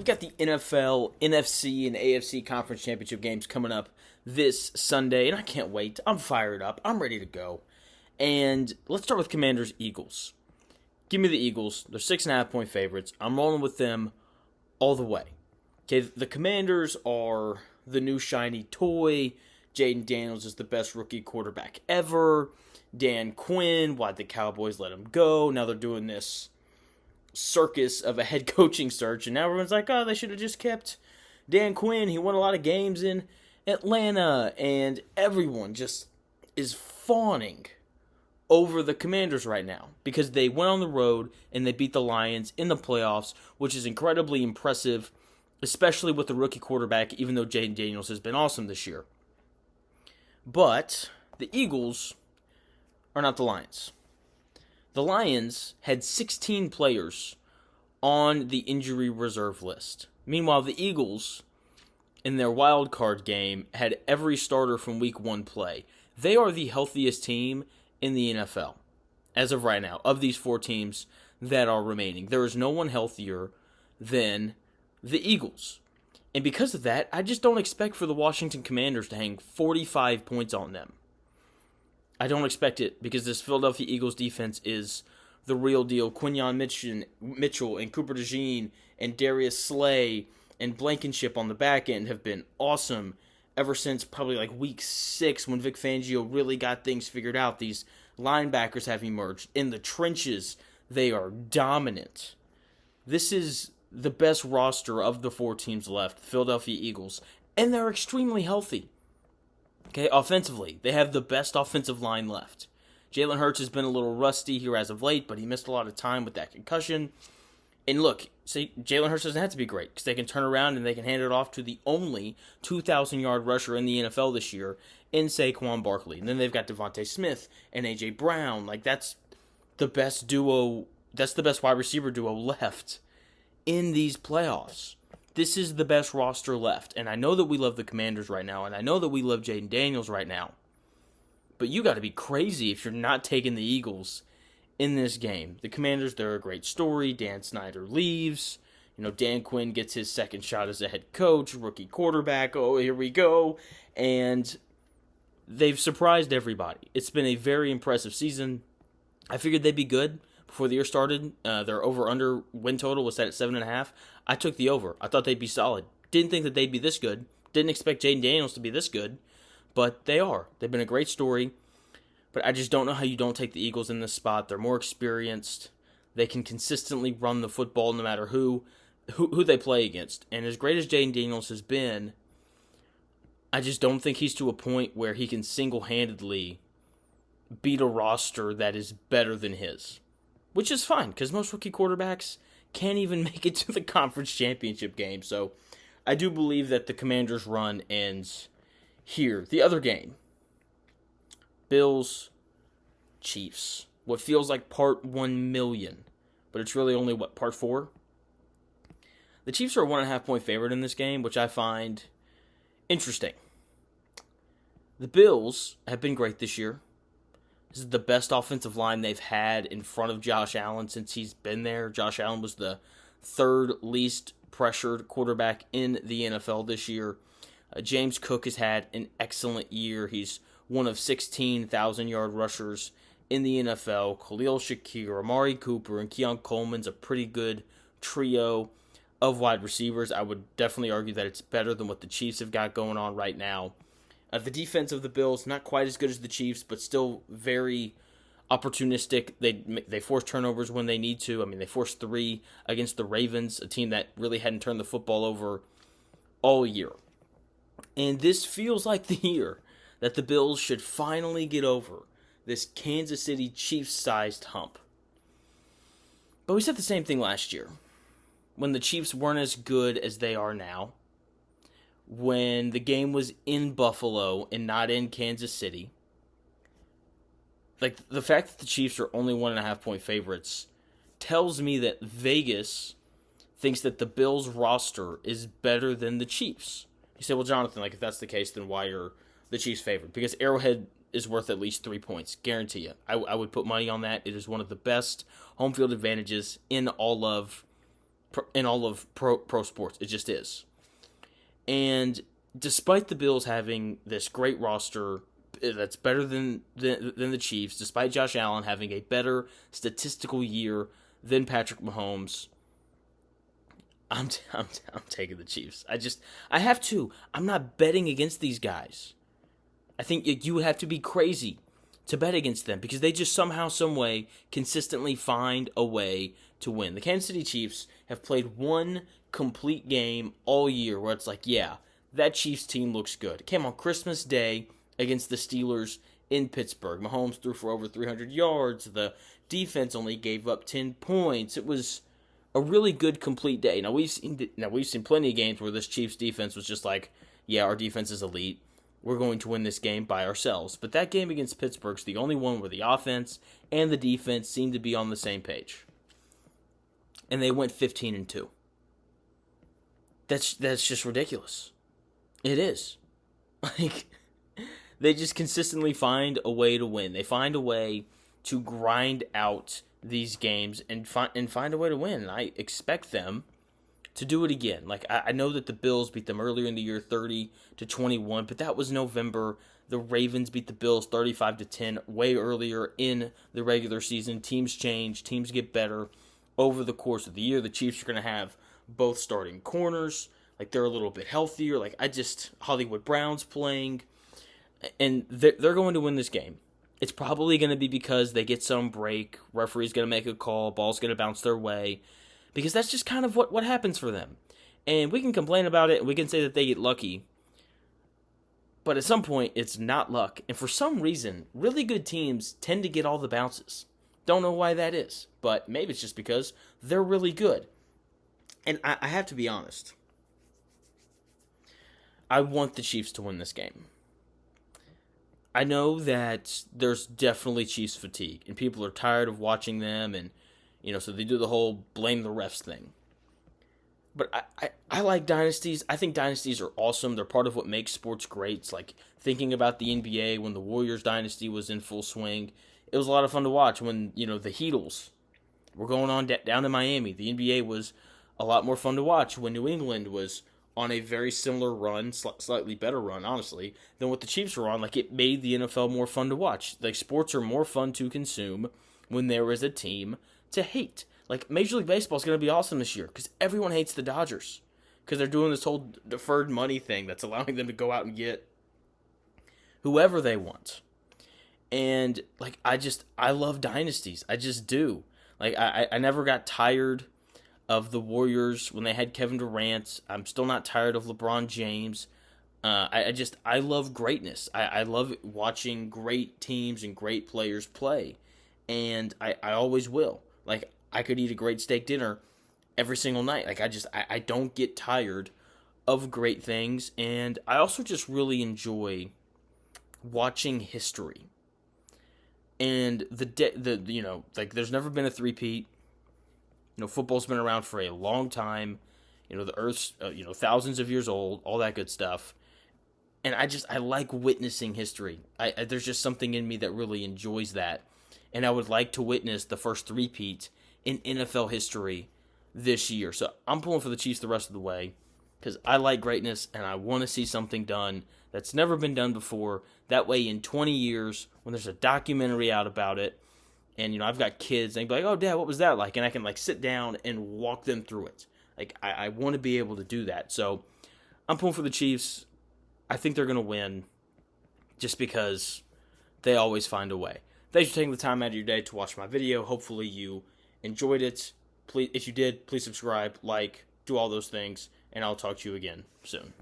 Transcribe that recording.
we've got the NFL, NFC, and AFC Conference Championship games coming up this Sunday, and I can't wait. I'm fired up. I'm ready to go. And let's start with Commanders-Eagles. Give me the Eagles. They're 6.5-point favorites. I'm rolling with them all the way. Okay, the Commanders are the new shiny toy. Jaden Daniels is the best rookie quarterback ever. Dan Quinn, why'd the Cowboys let him go? Now they're doing this circus of a head coaching search, and now everyone's like, oh, they should have just kept Dan Quinn. He won a lot of games in Atlanta, and everyone just is fawning over the Commanders right now because they went on the road and they beat the Lions in the playoffs, which is incredibly impressive, especially with the rookie quarterback, even though Jaden Daniels has been awesome this year. But the Eagles are not the Lions. The Lions had 16 players on the injury reserve list. Meanwhile, the Eagles, in their wild card game, had every starter from week 1 play. They are the healthiest team in the NFL, as of right now, of these 4 teams that are remaining. There is no one healthier than the Eagles. And because of that, I just don't expect for the Washington Commanders to hang 45 points on them. I don't expect it because this Philadelphia Eagles defense is the real deal. Quinyon Mitchell and Cooper DeJean and Darius Slay and Blankenship on the back end have been awesome ever since probably like week 6 when Vic Fangio really got things figured out. These linebackers have emerged. In the trenches, they are dominant. This is the best roster of the 4 teams left, Philadelphia Eagles, and they're extremely healthy. Okay, offensively, they have the best offensive line left. Jalen Hurts has been a little rusty here as of late, but he missed a lot of time with that concussion. And look, see, Jalen Hurts doesn't have to be great because they can turn around and they can hand it off to the only 2,000-yard rusher in the NFL this year in Saquon Barkley. And then they've got Devontae Smith and A.J. Brown. Like, that's the best duo. That's the best wide receiver duo left in these playoffs. This is the best roster left. And I know that we love the Commanders right now, and I know that we love Jaden Daniels right now. But you got to be crazy if you're not taking the Eagles in this game. The Commanders, they're a great story. Dan Snyder leaves. Dan Quinn gets his second shot as a head coach, rookie quarterback. Oh, here we go. And they've surprised everybody. It's been a very impressive season. I figured they'd be good before the year started. Their over-under win total was set at 7.5. I took the over. I thought they'd be solid. Didn't think that they'd be this good. Didn't expect Jaden Daniels to be this good. But they are. They've been a great story. But I just don't know how you don't take the Eagles in this spot. They're more experienced. They can consistently run the football no matter who they play against. And as great as Jaden Daniels has been, I just don't think he's to a point where he can single-handedly beat a roster that is better than his. Which is fine, because most rookie quarterbacks can't even make it to the conference championship game. So I do believe that the Commanders' run ends here. The other game, Bills, Chiefs. What feels like part 1 million, but it's really only, part 4? The Chiefs are a 1.5-point favorite in this game, which I find interesting. The Bills have been great this year. This is the best offensive line they've had in front of Josh Allen since he's been there. Josh Allen was the 3rd least pressured quarterback in the NFL this year. James Cook has had an excellent year. He's one of 16,000-yard rushers in the NFL. Khalil Shakir, Amari Cooper, and Keon Coleman's a pretty good trio of wide receivers. I would definitely argue that it's better than what the Chiefs have got going on right now. The defense of the Bills, not quite as good as the Chiefs, but still very opportunistic. They force turnovers when they need to. I mean, they forced 3 against the Ravens, a team that really hadn't turned the football over all year. And this feels like the year that the Bills should finally get over this Kansas City Chiefs-sized hump. But we said the same thing last year, when the Chiefs weren't as good as they are now, when the game was in Buffalo and not in Kansas City. Like, the fact that the Chiefs are only 1.5-point favorites tells me that Vegas thinks that the Bills roster is better than the Chiefs. You say, well, Jonathan, if that's the case, then why are the Chiefs favored? Because Arrowhead is worth at least 3 points, guarantee you. I would put money on that. It is one of the best home field advantages in all of in all of pro sports. It just is. And despite the Bills having this great roster that's better than the Chiefs, despite Josh Allen having a better statistical year than Patrick Mahomes, I'm taking the Chiefs. I have to. I'm not betting against these guys. I think you would have to be crazy to bet against them because they just somehow, some way, consistently find a way to win. The Kansas City Chiefs have played one complete game all year where it's like, yeah, that Chiefs team looks good. It came on Christmas Day against the Steelers in Pittsburgh. Mahomes threw for over 300 yards. The defense only gave up 10 points. It was a really good complete day. Now we've seen plenty of games where this Chiefs defense was just like, yeah, our defense is elite. We're going to win this game by ourselves. But that game against Pittsburgh's the only one where the offense and the defense seemed to be on the same page. And they went 15-2. That's just ridiculous. It is. Like, they just consistently find a way to win. They find a way to grind out these games and find a way to win. And I expect them to do it again. Like, I know that the Bills beat them earlier in the year 30-21, but that was November. The Ravens beat the Bills 35-10 way earlier in the regular season. Teams change. Teams get better over the course of the year. The Chiefs are going to have both starting corners. Like, they're a little bit healthier. Like, Hollywood Brown's playing. And they're going to win this game. It's probably going to be because they get some break. Referee's going to make a call. Ball's going to bounce their way. Because that's just kind of what happens for them. And we can complain about it. And we can say that they get lucky. But at some point, it's not luck. And for some reason, really good teams tend to get all the bounces. Don't know why that is. But maybe it's just because they're really good. And I have to be honest. I want the Chiefs to win this game. I know that there's definitely Chiefs fatigue, and people are tired of watching them, and so they do the whole blame the refs thing. But I like dynasties. I think dynasties are awesome. They're part of what makes sports great. It's like thinking about the NBA when the Warriors dynasty was in full swing. It was a lot of fun to watch when the Heatles were going on down in Miami. The NBA was a lot more fun to watch when New England was on a very similar run, slightly better run, honestly, than what the Chiefs were on. Like, it made the NFL more fun to watch. Like, sports are more fun to consume when there is a team to hate. Like, Major League Baseball is going to be awesome this year because everyone hates the Dodgers because they're doing this whole deferred money thing that's allowing them to go out and get whoever they want. And, like, I love dynasties. I just do. Like, I never got tired of the Warriors when they had Kevin Durant. I'm still not tired of LeBron James. I love greatness. I love watching great teams and great players play. And I always will. Like, I could eat a great steak dinner every single night. Like, I don't get tired of great things. And I also just really enjoy watching history. And there's never been a three-peat. Football's been around for a long time. The Earth's, thousands of years old, all that good stuff. And I like witnessing history. There's just something in me that really enjoys that. And I would like to witness the first three-peat in NFL history this year. So I'm pulling for the Chiefs the rest of the way because I like greatness and I want to see something done that's never been done before. That way in 20 years, when there's a documentary out about it, and, I've got kids, and they'd be like, oh, Dad, what was that like? And I can, sit down and walk them through it. Like, I want to be able to do that. So, I'm pulling for the Chiefs. I think they're going to win just because they always find a way. Thanks for taking the time out of your day to watch my video. Hopefully you enjoyed it. Please, if you did, please subscribe, like, do all those things, and I'll talk to you again soon.